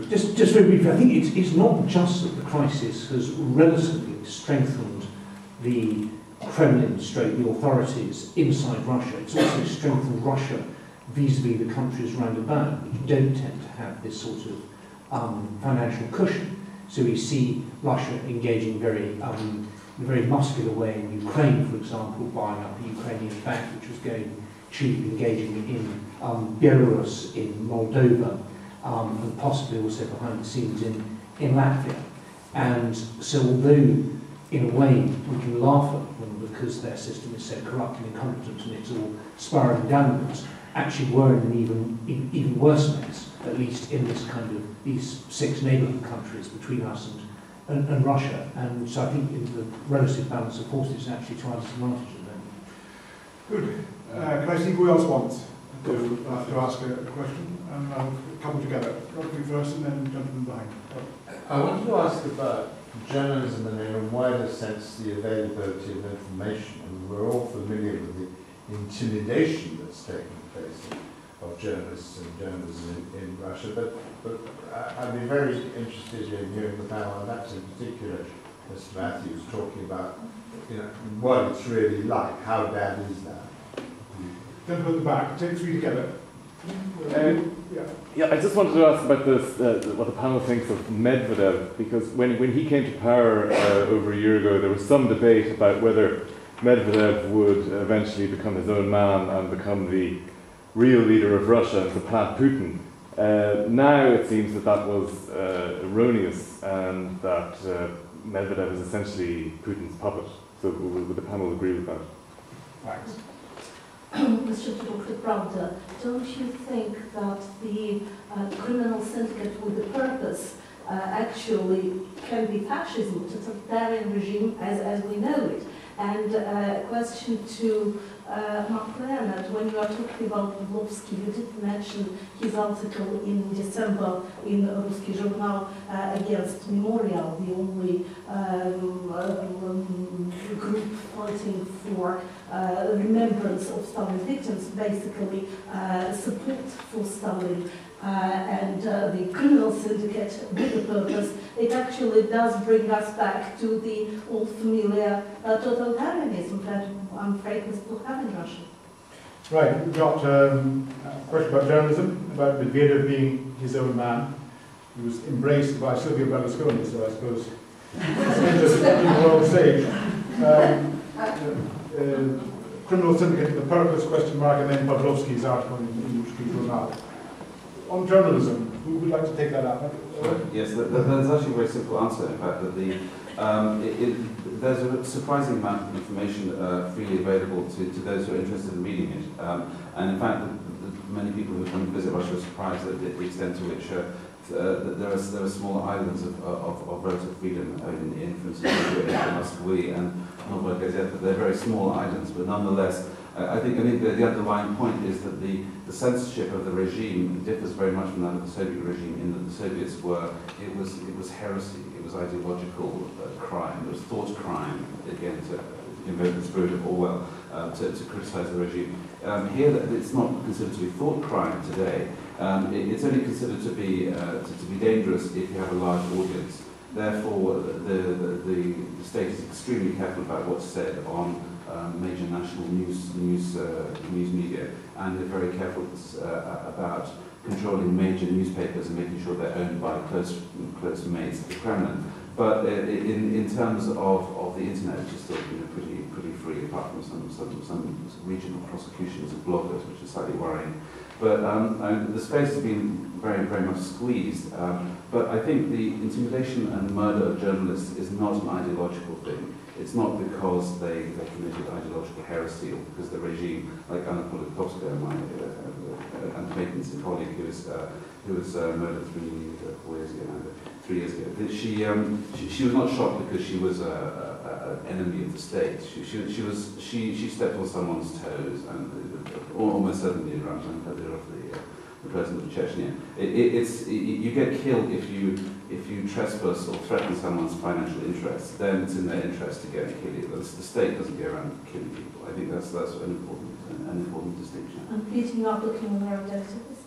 Just very briefly, I think it's not just that the crisis has relatively strengthened the Kremlin the authorities inside Russia. It's also strengthened Russia vis-a-vis the countries round about, which don't tend to have this sort of financial cushion. So we see Russia engaging in a very muscular way in Ukraine, for example, buying up a Ukrainian bank, which was going cheap, engaging in Belarus, in Moldova, and possibly also behind the scenes in Latvia. And so although, in a way, we can laugh at them because their system is so corrupt and incompetent and it's all spiralling downwards, actually we're in an even worse mess, at least in this kind of these 6 neighbourhood countries between us and Russia. And so I think in the relative balance of forces, actually to our disadvantage at the moment. I wanted to ask about journalism and in a wider sense the availability of information. And we're all familiar with the intimidation that's taken place of journalists and journalism in Russia. But I'd be very interested in hearing the panel, and that's in particular Mr. Matthews talking about what it's really like. How bad is that? Gentleman at the back. Take 3 together. Yeah, I just wanted to ask about this, what the panel thinks of Medvedev, because when he came to power over a year ago, there was some debate about whether Medvedev would eventually become his own man and become the real leader of Russia and supplant Putin. Now it seems that was erroneous and that Medvedev is essentially Putin's puppet. So would the panel agree with that? Thanks. Mr. Dr. Pravda, don't you think that the criminal syndicate with the purpose actually can be fascism, a totalitarian regime as we know it? And a question to Mark Leonard, when you are talking about Pavlovsky, you did mention his article in December in Ruski Journal against Memorial, the only group fighting for remembrance of Stalin victims, basically support for Stalin. And the criminal syndicate with the purpose, it actually does bring us back to the old familiar totalitarianism that I'm afraid we still have in Russia. Right, we've got a question about journalism, about Medvedev being his own man. He was embraced by Silvio Berlusconi, so I suppose it's in the world stage. Criminal syndicate, the purpose, question mark, and then Pavlovsky's article in Ruski Journal. On journalism, who would like to take that up? Yes, there's actually a very simple answer, in fact, that there's a surprising amount of information freely available to those who are interested in reading it. And in fact, many people who come to visit Russia are surprised at the extent to which there are small islands of relative freedom in for instance, Moskva and Novaya Gazeta, but they're very small islands, but nonetheless, I think the underlying point is that the censorship of the regime differs very much from that of the Soviet regime, in that the Soviets it was heresy, it was ideological crime, it was thought crime, again to invoke the spirit of Orwell, to criticize the regime. Here, it's not considered to be thought crime today. It's only considered to be dangerous if you have a large audience. Therefore, the state is extremely careful about what's said on major national news media, and they're very careful about controlling major newspapers and making sure they're owned by close mates of the Kremlin. But in terms of the internet, which is still pretty free, apart from some regional prosecutions of bloggers, which is slightly worrying. But the space has been very much squeezed. But I think the intimidation and murder of journalists is not an ideological thing. It's not because they committed ideological heresy or because the regime, like Anna Politkovskaya, my acquaintance and colleague who was murdered 3 years ago. She was not shot because she was an enemy of the state. She stepped on someone's toes, and almost certainly around the president of Chechnya. You get killed if you trespass or threaten someone's financial interests. Then it's in their interest to go and kill you. The state doesn't go around killing people. I think that's an important distinction. And beating up the criminal activists.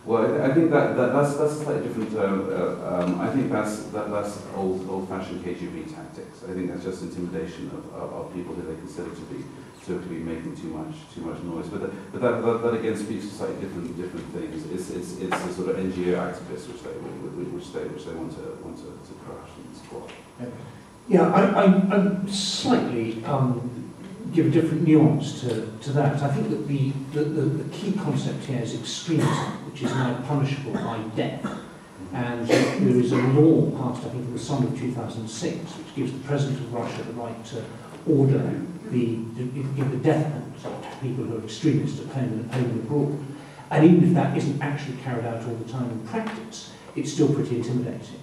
Well, I think that's slightly different. I think that's old-fashioned KGB tactics. I think that's just intimidation of people who they consider to be making too much noise. But that again speaks to slightly different things. It's the sort of NGO activists which they want to crush and squash. Yeah, I slightly give a different nuance to that. I think that the key concept here is extremism, which is now punishable by death. And there is a law passed, I think, in the summer of 2006, which gives the President of Russia the right to order give the death penalty to people who are extremists at home and abroad. And even if that isn't actually carried out all the time in practice, it's still pretty intimidating.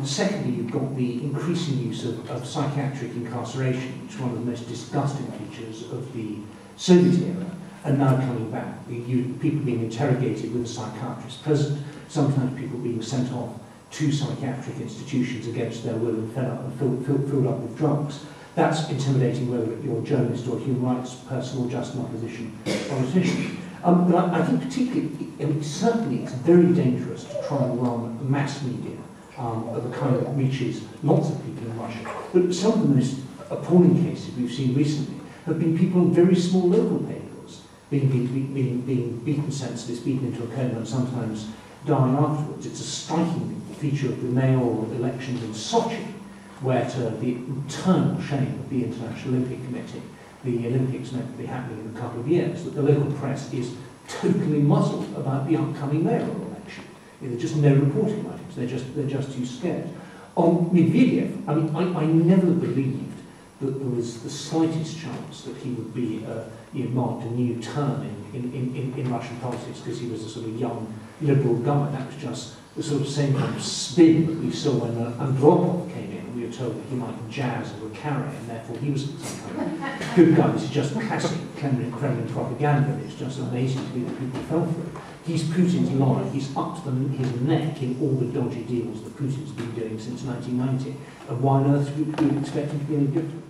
Secondly, you've got the increasing use of psychiatric incarceration, which is one of the most disgusting features of the Soviet era, and now coming back. People being interrogated with a psychiatrist present, sometimes people being sent off to psychiatric institutions against their will and filled up with drugs. That's intimidating whether you're a journalist or a human rights person or just an opposition politician. But I think particularly, certainly it's very dangerous to try and run mass media of a kind that reaches lots of people in Russia. But some of the most appalling cases we've seen recently have been people in very small local papers being beaten senseless, beaten into a coma, and sometimes dying afterwards. It's a striking feature of the mayoral elections in Sochi, where to the eternal shame of the International Olympic Committee, the Olympics meant to be happening in a couple of years, that the local press is totally muzzled about the upcoming mayoral election. There's just no reporting about it. They're just too scared. On Medvedev, I mean, I never believed that there was the slightest chance that he would be marked a new turn in Russian politics because he was a sort of young liberal guy. That was just the sort of same kind of spin that we saw when Andropov came in. We were told that he might jazz or carry, and therefore he was some kind of good guy. This is just classic Kremlin propaganda. It's just amazing to me that people fell for it. He's Putin's lie. He's up to his neck in all the dodgy deals that Putin's been doing since 1990. And why on earth would we expect him to be any different?